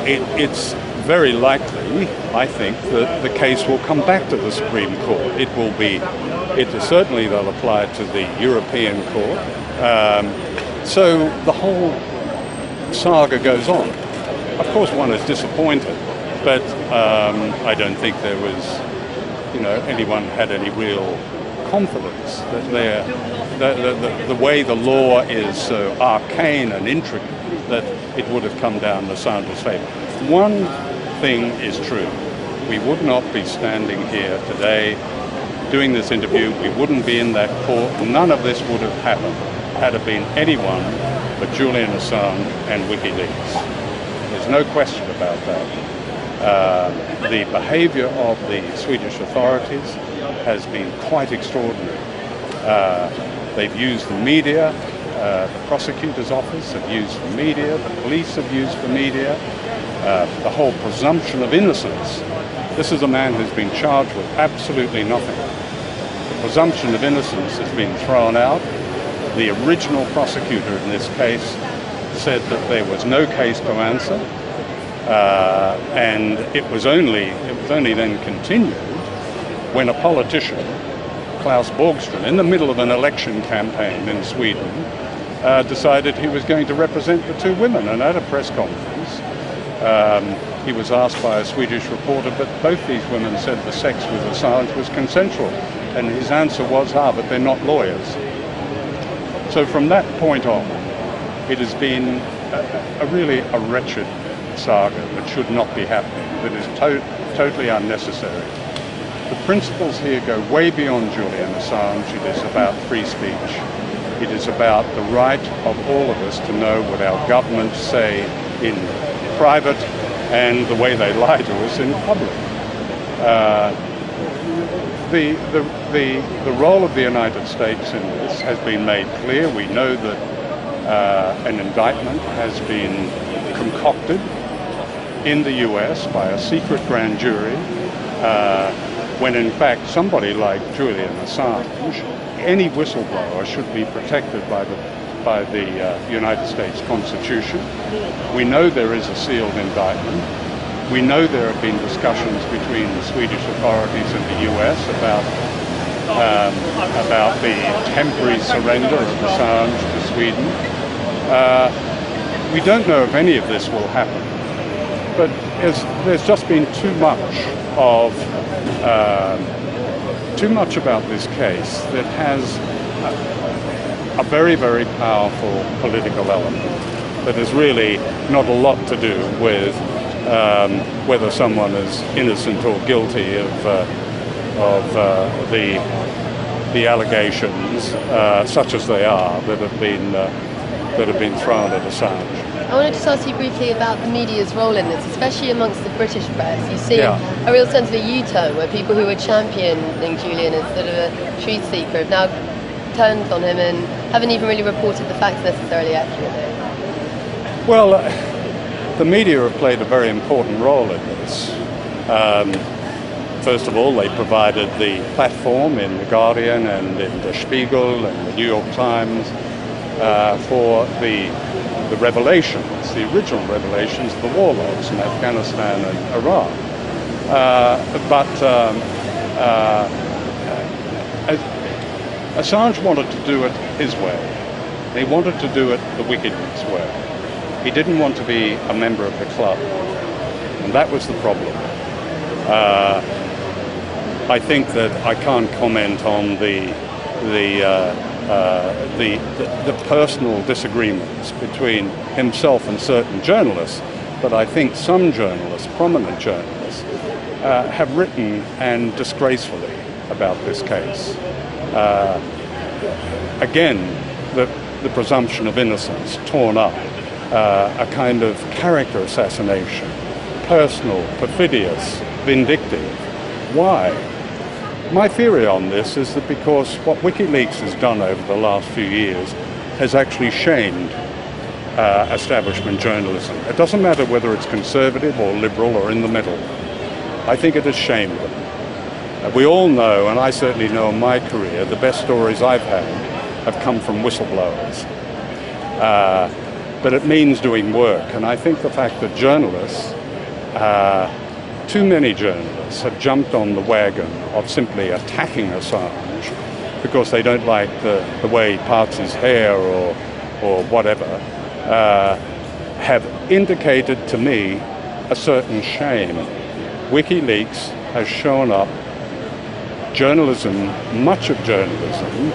it's very likely, I think, that the case will come back to the Supreme Court. Certainly they'll apply it to the European Court. So the whole saga goes on. Of course, one is disappointed, but I don't think there was, anyone had any real confidence that the way the law is so arcane and intricate that it would have come down to Assange's favour. One thing is true. We would not be standing here today doing this interview. We wouldn't be in that court. None of this would have happened had it been anyone but Julian Assange and WikiLeaks. There's no question about that. The behaviour of the Swedish authorities has been quite extraordinary. They've used the media, the prosecutor's office have used the media, the police have used the media, the whole presumption of innocence. This is a man who's been charged with absolutely nothing. The presumption of innocence has been thrown out. The original prosecutor in this case said that there was no case to answer, and it was only then continued when a politician, Klaus Borgström, in the middle of an election campaign in Sweden, decided he was going to represent the two women. And at a press conference, he was asked by a Swedish reporter, but both these women said the sex with Assange was consensual. And his answer was, but they're not lawyers. So from that point on, it has been really a wretched saga that should not be happening, that is totally unnecessary. The principles here go way beyond Julian Assange. It is about free speech. It is about the right of all of us to know what our governments say in private and the way they lie to us in public. The role of the United States in this has been made clear. We know that an indictment has been concocted in the US by a secret grand jury, when in fact somebody like Julian Assange, any whistleblower, should be protected by the United States Constitution. We know there is a sealed indictment. We know there have been discussions between the Swedish authorities and the US about the temporary surrender of Assange to Sweden. We don't know if any of this will happen, but there's just been too much about this case that has a very, very powerful political element that has really not a lot to do with whether someone is innocent or guilty of the allegations, such as they are, that have been thrown at Assange. I wanted to ask you briefly about the media's role in this, especially amongst the British press. You see a real sense of a U-turn where people who were championing Julian as sort of a truth seeker have now turned on him and haven't even really reported the facts necessarily accurately. Well, the media have played a very important role in this. First of all, they provided the platform in The Guardian and in Der Spiegel and the New York Times for the revelations, the original revelations, the war logs in Afghanistan and Iraq. Assange wanted to do it his way. He wanted to do it the WikiLeaks way. He didn't want to be a member of the club, and that was the problem. I think that I can't comment on the personal disagreements between himself and certain journalists, but I think some journalists, prominent journalists, have written, and disgracefully, about this case. Again, the presumption of innocence torn up, a kind of character assassination, personal, perfidious, vindictive. Why? My theory on this is that because what WikiLeaks has done over the last few years has actually shamed establishment journalism. It doesn't matter whether it's conservative or liberal or in the middle. I think it has shamed them. We all know, and I certainly know in my career, the best stories I've had have come from whistleblowers. but it means doing work. And I think the fact that journalists, too many journalists, have jumped on the wagon of simply attacking Assange because they don't like the way he parts his hair or whatever, have indicated to me a certain shame. WikiLeaks has shown up journalism, much of journalism,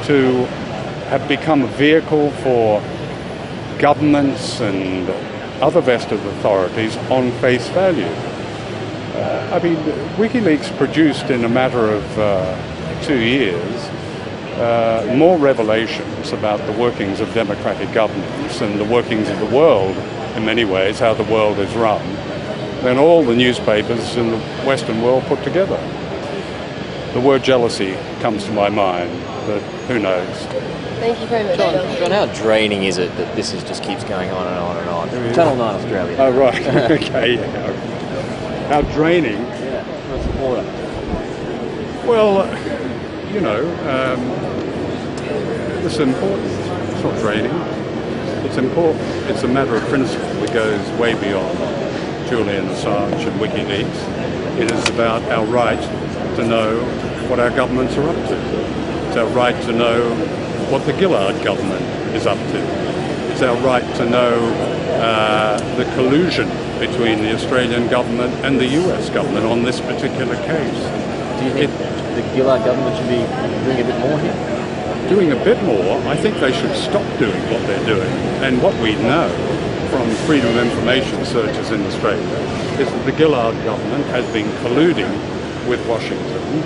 to have become a vehicle for governments and other vested authorities on face value. I mean, WikiLeaks produced in a matter of 2 years more revelations about the workings of democratic governments and the workings of the world, in many ways, how the world is run, than all the newspapers in the Western world put together. The word jealousy comes to my mind, but who knows? Thank you very much, John, how draining is it that this just keeps going on and on and on? Channel 9 Australia. Oh, right. Okay. Yeah. How draining? Yeah, for a supporter. Well, you know, it's important. It's not draining. It's important. It's a matter of principle that goes way beyond Julian Assange and WikiLeaks. It is about our right to know what our governments are up to. It's our right to know what the Gillard government is up to. It's our right to know the collusion between the Australian government and the US government on this particular case. Do you think the Gillard government should be doing a bit more here? Doing a bit more? I think they should stop doing what they're doing. And what we know from freedom of information searches in Australia is that the Gillard government has been colluding with Washington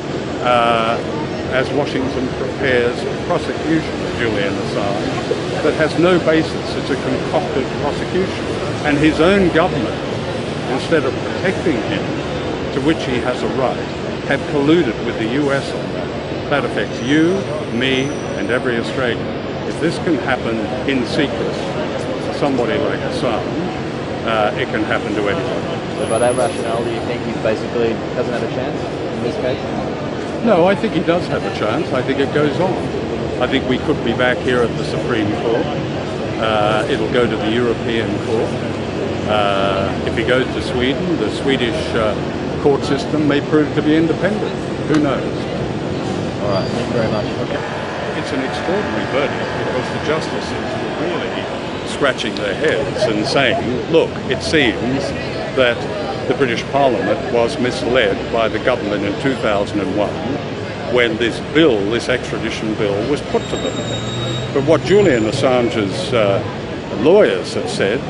as Washington prepares prosecution of Julian Assange that has no basis. It's a concocted prosecution. And his own government, instead of protecting him, to which he has a right, have colluded with the US on that. That affects you, me, and every Australian. If this can happen in secret to somebody like Assange, it can happen to anyone. So by that rationale, do you think he basically doesn't have a chance in this case? No, I think he does have a chance. I think it goes on. I think we could be back here at the Supreme Court. It'll go to the European Court. If he goes to Sweden, the Swedish court system may prove to be independent. Who knows? All right, thank you very much. Okay. It's an extraordinary verdict because the justices were really scratching their heads and saying, look, it seems that the British Parliament was misled by the government in 2001 when this bill, this extradition bill, was put to them. But what Julian Assange's lawyers have said,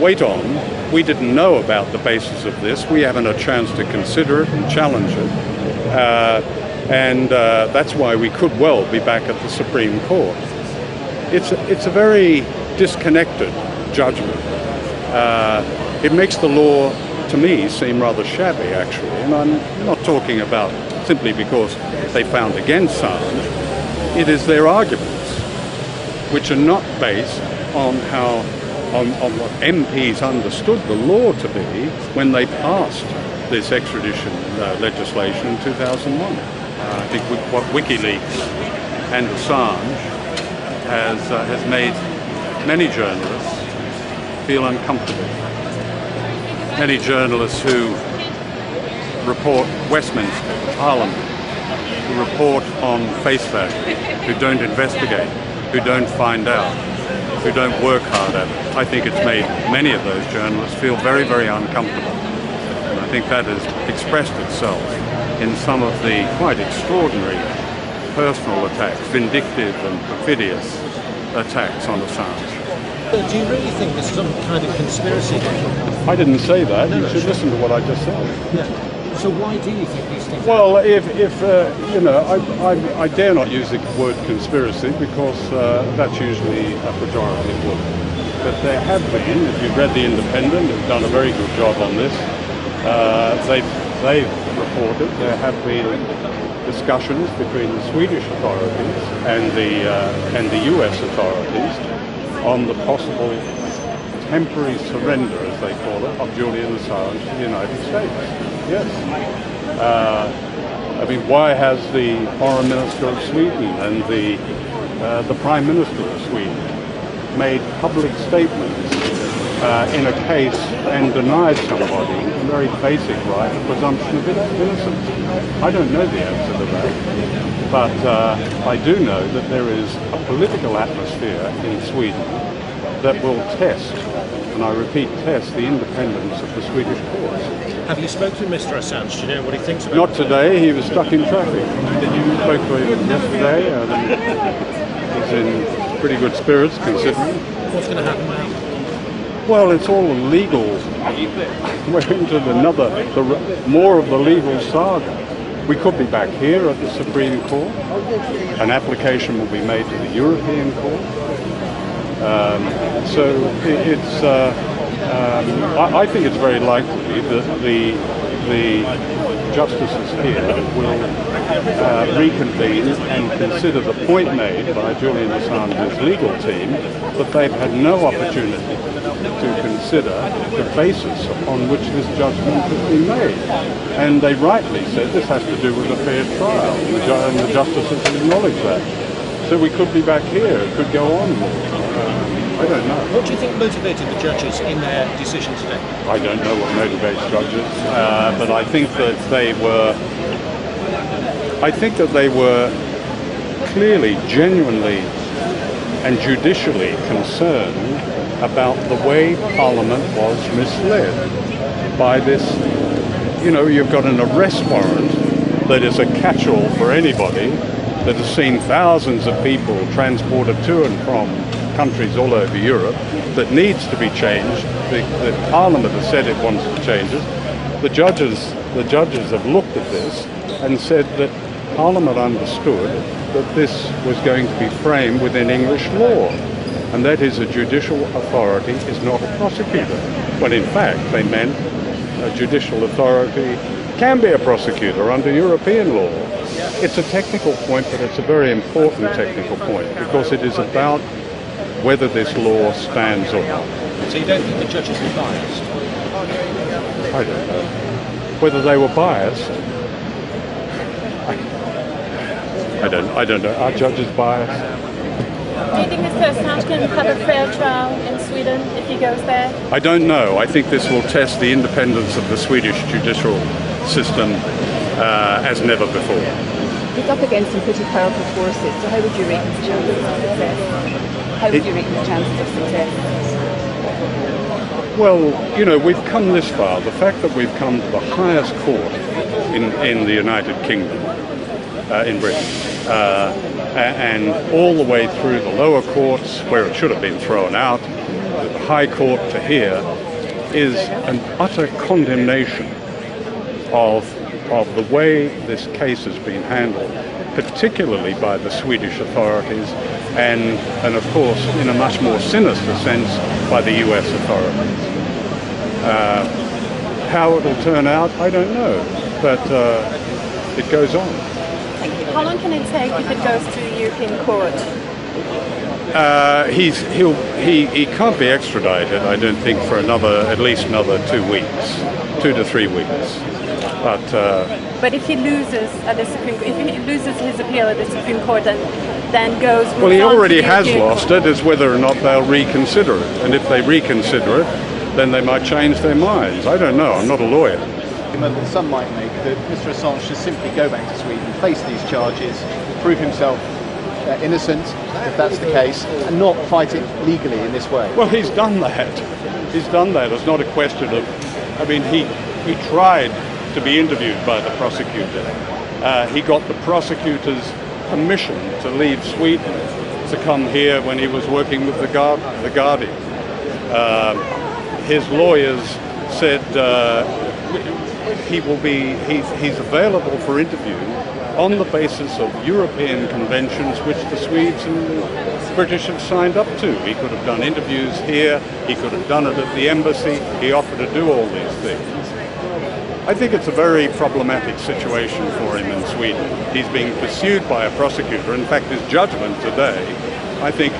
wait on, we didn't know about the basis of this, we haven't a chance to consider it and challenge it, and that's why we could well be back at the Supreme Court. It's a very disconnected judgment. It makes the law, to me, seem rather shabby, actually, and I'm not talking about simply because they found against Assange. It is their arguments, which are not based on what MPs understood the law to be when they passed this extradition legislation in 2001. I think what WikiLeaks and Assange has made many journalists feel uncomfortable. Many journalists who report Westminster, Parliament, who report on face value, who don't investigate, who don't find out, who don't work hard at it. I think it's made many of those journalists feel very, very uncomfortable. And I think that has expressed itself in some of the quite extraordinary personal attacks, vindictive and perfidious attacks on Assange. Do you really think there's some kind of conspiracy? I didn't say that. You should listen to what I just said. Yeah. So why do you think these things? Well, if you know, I dare not use the word conspiracy because that's usually a pejorative word. But there have been, if you've read The Independent, who've done a very good job on this, they've reported there have been discussions between the Swedish authorities and the US authorities on the possible temporary surrender, as they call it, of Julian Assange to the United States. Yes. I mean, why has the Foreign Minister of Sweden and the Prime Minister of Sweden made public statements in a case and denied somebody a very basic right, a presumption of innocence? I don't know the answer to that, but I do know that there is a political atmosphere in Sweden that will test, and I repeat, test the independence of the Swedish courts. Have you spoken to Mr. Assange? Do you know what he thinks about Not it? today, he was stuck in traffic. You spoke to him yesterday. He's in pretty good spirits, considering. What's going to happen now? Well, it's all legal. We're into more of the legal saga. We could be back here at the Supreme Court. An application will be made to the European Court. I think it's very likely that the justices here will reconvene and consider the point made by Julian Assange's legal team that they've had no opportunity to consider the basis upon which this judgment has been made. And they rightly said this has to do with a fair trial, and the justices acknowledged that. So we could be back here, it could go on. I don't know. What do you think motivated the judges in their decision today? I don't know what motivates judges, but I think that they were clearly, genuinely and judicially concerned about the way Parliament was misled by this. You know, you've got an arrest warrant that is a catch-all for anybody that has seen thousands of people transported to and from countries all over Europe that needs to be changed. The Parliament has said it wants to change it. The judges have looked at this and said that Parliament understood that this was going to be framed within English law, and that is a judicial authority is not a prosecutor, when in fact they meant a judicial authority can be a prosecutor under European law. It's a technical point, but it's a very important technical point because it is about whether this law stands or not. So you don't think the judges were biased? I don't know. Whether they were biased, I don't know. Are judges biased? Do you think Mr. Assange can have a fair trial in Sweden if he goes there? I don't know. I think this will test the independence of the Swedish judicial system as never before. He's up against some pretty powerful forces, so how would you rate his chances of success? How would you rate his chances of success? Well, you know, we've come this far. The fact that we've come to the highest court in the United Kingdom, in Britain, and all the way through the lower courts where it should have been thrown out, the High Court to here, is an utter condemnation of the way this case has been handled, particularly by the Swedish authorities and of course, in a much more sinister sense, by the US authorities. How it will turn out, I don't know, but it goes on. How long can it take if it goes to the European Court? He can't be extradited, I don't think, for at least another 2 weeks, 2 to 3 weeks. But if he loses at the Supreme Court, if he loses his appeal at the Supreme Court and then goes... Well, he already has lost it. It's whether or not they'll reconsider it. And if they reconsider it, then they might change their minds. I don't know. I'm not a lawyer. That some might make that Mr. Assange should simply go back to Sweden, face these charges, prove himself innocent, if that's the case, and not fight it legally in this way. Well, he's done that. He's done that. It's not a question of... I mean, he tried to be interviewed by the prosecutor. He got the prosecutor's permission to leave Sweden to come here when he was working with the Guardian. His lawyers said he's available for interview on the basis of European conventions which the Swedes and British have signed up to. He could have done interviews here, he could have done it at the embassy, he offered to do all these things. I think it's a very problematic situation for him in Sweden. He's being pursued by a prosecutor. In fact, his judgment today, I think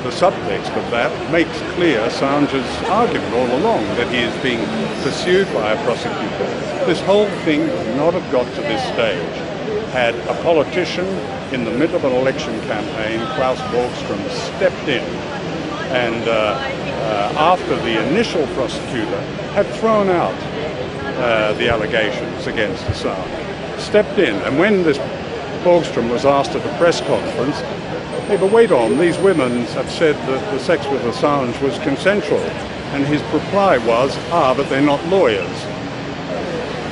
the subtext of that makes clear Assange's argument all along, that he is being pursued by a prosecutor. This whole thing would not have got to this stage had a politician in the middle of an election campaign, Klaus Borgström, stepped in and after the initial prosecutor had thrown out the allegations against Assange, stepped in, and when this Borgström was asked at a press conference, hey, but wait on, these women have said that the sex with Assange was consensual, and his reply was, but they're not lawyers.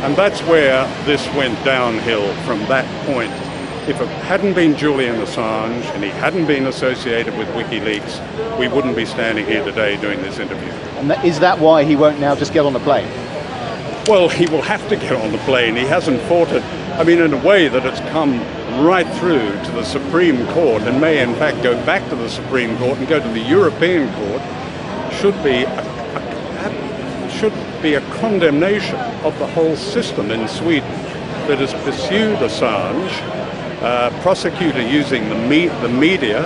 And that's where this went downhill from that point. If it hadn't been Julian Assange and he hadn't been associated with WikiLeaks, we wouldn't be standing here today doing this interview. And is that why he won't now just get on a plane? Well, he will have to get on the plane. He hasn't fought it, I mean, in a way that it's come right through to the Supreme Court and may in fact go back to the Supreme Court and go to the European Court, should be a condemnation of the whole system in Sweden that has pursued Assange, prosecutor using the media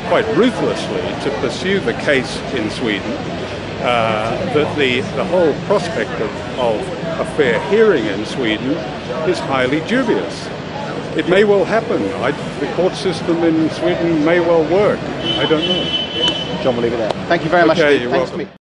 quite ruthlessly to pursue the case in Sweden, that the whole prospect of a fair hearing in Sweden is highly dubious. It may well happen. The court system in Sweden may well work. I don't know. John, we'll leave it there. Thank you very much. You're Thanks welcome.